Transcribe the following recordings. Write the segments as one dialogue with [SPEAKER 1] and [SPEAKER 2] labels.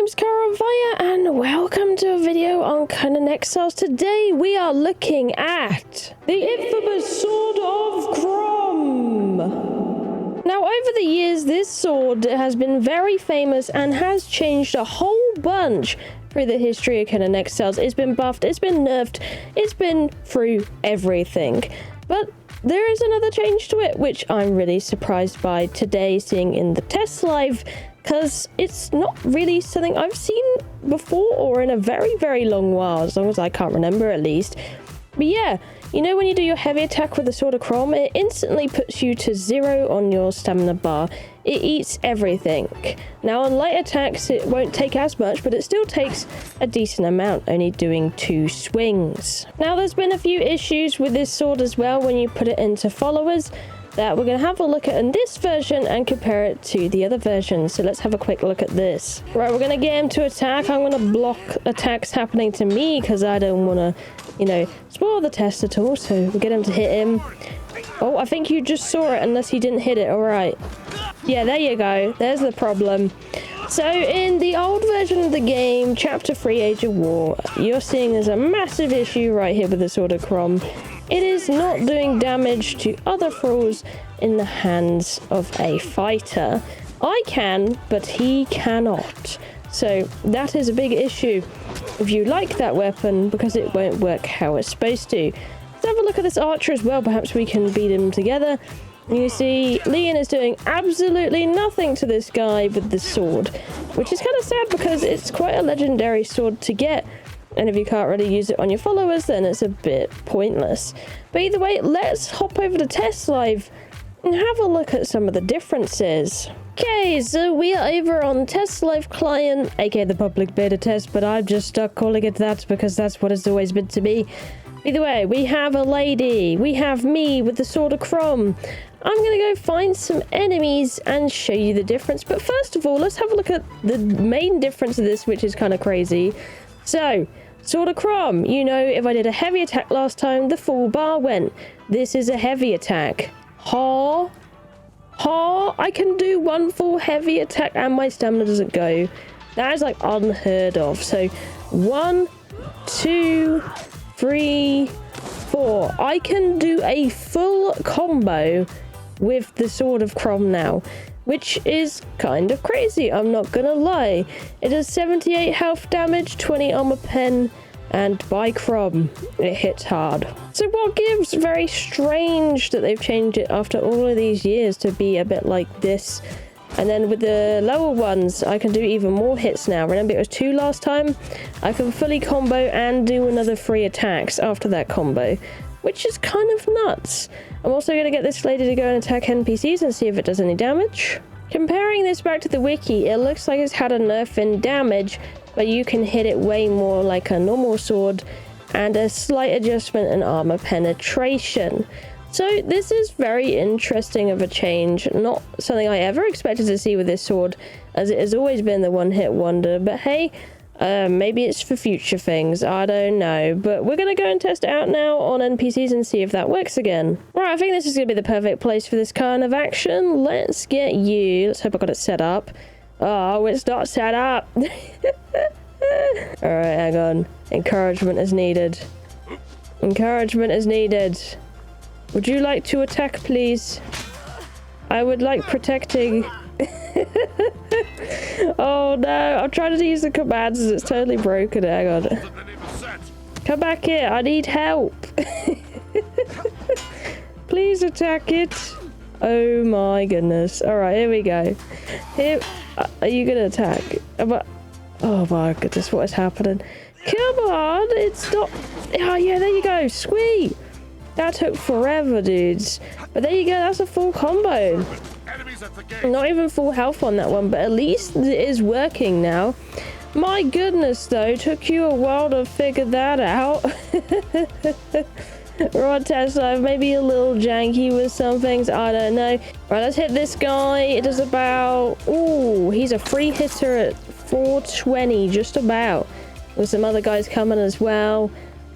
[SPEAKER 1] name's Caravaya and welcome to a video on Conan Exiles. Today we are looking at the infamous Sword of Crom. Now over the years this sword has been very famous and has changed a whole bunch through the history of Conan Exiles. It's been buffed, it's been nerfed, it's been through everything. But there is another change to it, which I'm really surprised by today seeing in the test live, because it's not really something I've seen before or in a very, very long while, as long as I can't remember at least. But yeah, you know when you do your heavy attack with the Sword of Crom, it instantly puts you to 0 on your stamina bar. It eats everything. Now on light attacks it won't take as much, but it still takes a decent amount, only doing 2 swings. Now there's been a few issues with this sword as well when you put it into followers that we're going to have a look at in this version and compare it to the other versions. So let's have a quick look at this. Right, we're going to get him to attack. I'm going to block attacks happening to me because I don't want to, you know, spoil the test at all. So we'll get him to hit him. Oh, I think you just saw it unless he didn't hit it. All right. Yeah, there you go. There's the problem. So in the old version of the game, Chapter 3, Age of War, you're seeing there's a massive issue right here with the Sword of Crom. It is not doing damage to other thralls in the hands of a fighter. I can, but he cannot. So that is a big issue if you like that weapon, because it won't work how it's supposed to. Let's have a look at this archer as well. Perhaps we can beat him together. You see, Leon is doing absolutely nothing to this guy with the sword, which is kind of sad because it's quite a legendary sword to get. And if you can't really use it on your followers, then it's a bit pointless. But either way, let's hop over to test live and have a look at some of the differences. Okay, so we are over on test live client, aka the public beta test, but I've just stuck calling it that because that's what it's always been to me. Either way, we have a lady, we have me with the Sword of Crom. I'm gonna go find some enemies and show you the difference. But first of all, let's have a look at the main difference of this, which is kind of crazy. So, Sword of Crom, you know, if I did a heavy attack last time, the full bar went. This is a heavy attack. I can do 1 full heavy attack and my stamina doesn't go. That is like unheard of. So 1, 2, 3, 4. I can do a full combo with the Sword of Crom now, which is kind of crazy, I'm not gonna lie. It does 78 health damage, 20 armor pen, and by Crom, it hits hard. So what gives very strange that they've changed it after all of these years to be a bit like this. And then with the lower ones, I can do even more hits now. Remember, it was 2 last time? I can fully combo and do another 3 attacks after that combo, which is kind of nuts. I'm also going to get this lady to go and attack NPCs and see if it does any damage. Comparing this back to the wiki, it looks like it's had a nerf in damage, but you can hit it way more like a normal sword, and a slight adjustment in armor penetration. So this is very interesting of a change, not something I ever expected to see with this sword, as it has always been the one-hit wonder, but hey, maybe it's for future things, I don't know. But we're going to go and test it out now on NPCs and see if that works again. Right, I think this is going to be the perfect place for this kind of action. Let's get you. Let's hope I got it set up. Oh, it's not set up. Alright, hang on. Encouragement is needed. Encouragement is needed. Would you like to attack, please? I would like protecting. Oh no, I'm trying to use the commands and it's totally broken. Hang on. Come back here, I need help. Please attack it. Oh my goodness. Alright, here we go. Here, are you gonna attack? Oh my goodness, what is happening? Come on, it's not. Oh yeah, there you go. Sweet. That took forever, dudes. But there you go, that's a full combo. Not even full health on that one, but at least it is working now. My goodness, though, took you a while to figure that out. Rod test live, maybe a little janky with some things, I don't know. Right, let's hit this guy. It does about... Ooh, he's a free hitter at 420, just about. With some other guys coming as well.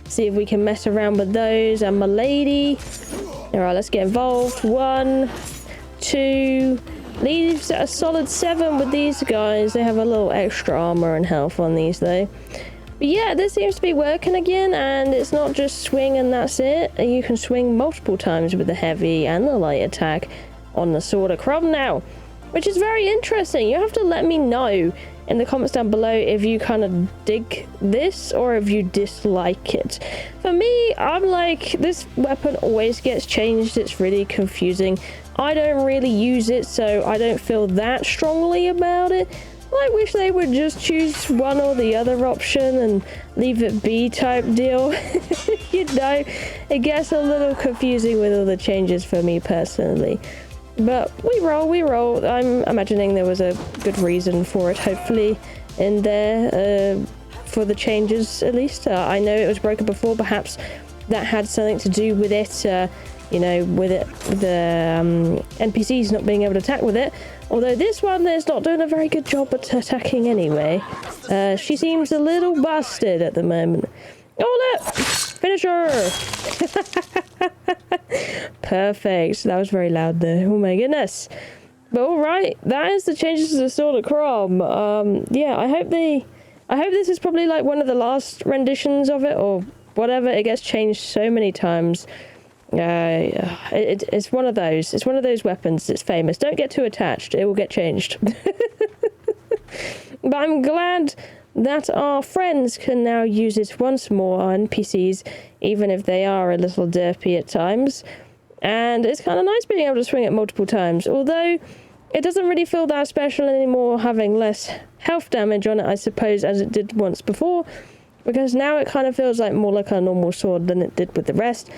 [SPEAKER 1] See if we can mess around with those. And my lady. Alright, let's get involved. 1, 2, Leaves at a solid 7 with these guys. They have a little extra armor and health on these though. But yeah, this seems to be working again, and it's not just swing and that's it. You can swing multiple times with the heavy and the light attack on the Sword of Crom now, which is very interesting. You have to let me know in the comments down below if you kind of dig this or if you dislike it. For me, I'm like, this weapon always gets changed. It's really confusing. I don't really use it, so I don't feel that strongly about it. I wish they would just choose one or the other option and leave it be type deal. You know, it gets a little confusing with all the changes for me personally. But we roll. I'm imagining there was a good reason for it, hopefully, in there, for the changes at least. I know it was broken before, perhaps that had something to do with it, you know, with it, the NPCs not being able to attack with it. Although this one is not doing a very good job at attacking anyway. She seems a little busted at the moment. Oh look! Finish her! Perfect. That was very loud there. Oh my goodness. But alright, that is the changes to the Sword of Crom. Yeah, I hope this is probably like one of the last renditions of it or whatever. It gets changed so many times. It's one of those. It's one of those weapons. It's famous. Don't get too attached. It will get changed. But I'm glad that our friends can now use it once more, our NPCs, even if they are a little derpy at times. And it's kind of nice being able to swing it multiple times, although it doesn't really feel that special anymore, having less health damage on it, I suppose, as it did once before, because now it kind of feels like more like a normal sword than it did with the rest.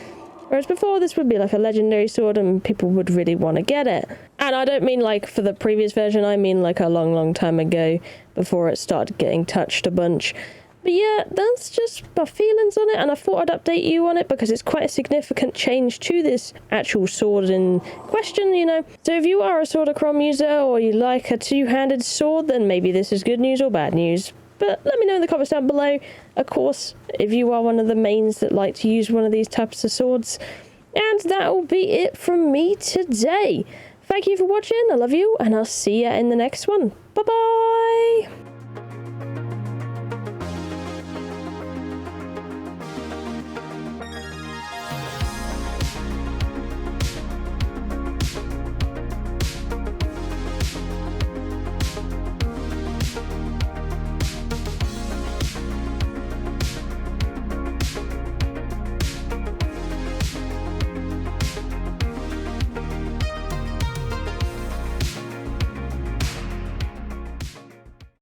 [SPEAKER 1] Whereas before, this would be like a legendary sword and people would really want to get it. And I don't mean like for the previous version, I mean like a long time ago, before it started getting touched a bunch. But yeah, that's just my feelings on it, and I thought I'd update you on it because it's quite a significant change to this actual sword in question, you know. So if you are a Sword of Crom user or you like a two-handed sword, then maybe this is good news or bad news. But let me know in the comments down below, of course, if you are one of the mains that like to use one of these types of swords. And that will be it from me today. Thank you for watching, I love you, and I'll see you in the next one. Bye-bye!